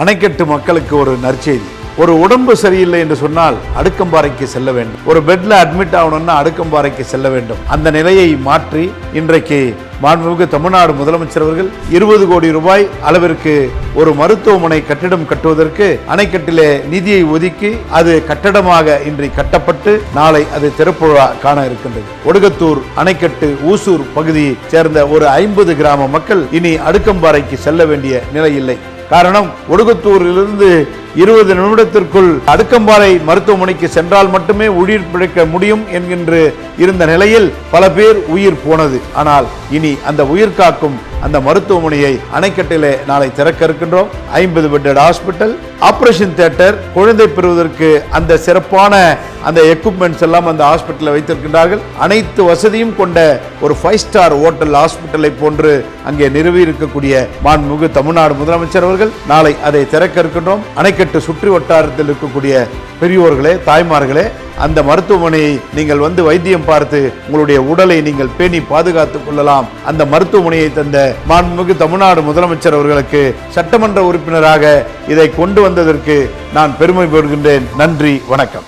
அணைக்கட்டு மக்களுக்கு ஒரு நற்செய்தி. ஒரு உடம்பு சரியில்லை என்று சொன்னால் அடுக்கம்பாறைக்கு செல்ல வேண்டும். ஒரு பெட்ல அட்மிட் ஆகணும்னா அடுக்கம்பாறைக்கு செல்ல வேண்டும். அந்த நிலையை மாற்றி இன்றைக்கு மாண்புமிகு தமிழ்நாடு முதலமைச்சர் அவர்கள் 20 கோடி ரூபாய் அளவிற்கு ஒரு மருத்துவமனை கட்டிடம் கட்டுவதற்கு அணைக்கட்டிலே நிதியை ஒதுக்கி அது கட்டடமாக இன்று கட்டப்பட்டு நாளை அது திறப்பு விழா காண இருக்கின்றது. ஒடுகத்தூர் அணைக்கட்டு ஊசூர் பகுதியை சேர்ந்த ஒரு 50 கிராம மக்கள் இனி அடுக்கம்பாறைக்கு செல்ல வேண்டிய நிலை இல்லை. காரணம், ஒடுகத்தூரிலிருந்து 20 நிமிடத்திற்குள் அடுக்கம்பாறை மருத்துவமனைக்கு சென்றால் மட்டுமே உயிர் பிழைக்க முடியும் என்கின்ற இருந்த நிலையில் பல பேர் உயிர் போனது. ஆனால் இனி அந்த உயிர் காக்கும் அந்த மருத்துவமனையை அணைக்கட்டிலே நாளை திறக்க இருக்கின்றோம். 50 பெட்டட் ஹாஸ்பிட்டல், ஆபரேஷன் தியேட்டர், குழந்தை பெறுவதற்கு அந்த சிறப்பான அந்த எக்யூப்மெண்ட்ஸ் எல்லாம் அந்த ஹாஸ்பிட்டலில் வைத்திருக்கின்றார்கள். அனைத்து வசதியும் கொண்ட ஒரு 5 ஸ்டார் ஹோட்டல் ஹாஸ்பிட்டலை போன்று அங்கே நிறுவி இருக்கக்கூடிய மாண்புமிகு தமிழ்நாடு முதலமைச்சர் அவர்கள் நாளை அதை திறக்க இருக்கின்றோம். அணைக்கட்டு சுற்றி வட்டாரத்தில் இருக்கக்கூடிய பெரியோர்களே, தாய்மார்களே, அந்த மருத்துவமனையை நீங்கள் வந்து வைத்தியம் பார்த்து உங்களுடைய உடலை நீங்கள் பேணி பாதுகாத்துக் கொள்ளலாம். அந்த மருத்துவமனையை தந்த மாண்புமிகு தமிழ்நாடு முதலமைச்சர் அவர்களுக்கு சட்டமன்ற உறுப்பினராக இதை கொண்டு வந்ததற்கு நான் பெருமை பெறுகின்றேன். நன்றி, வணக்கம்.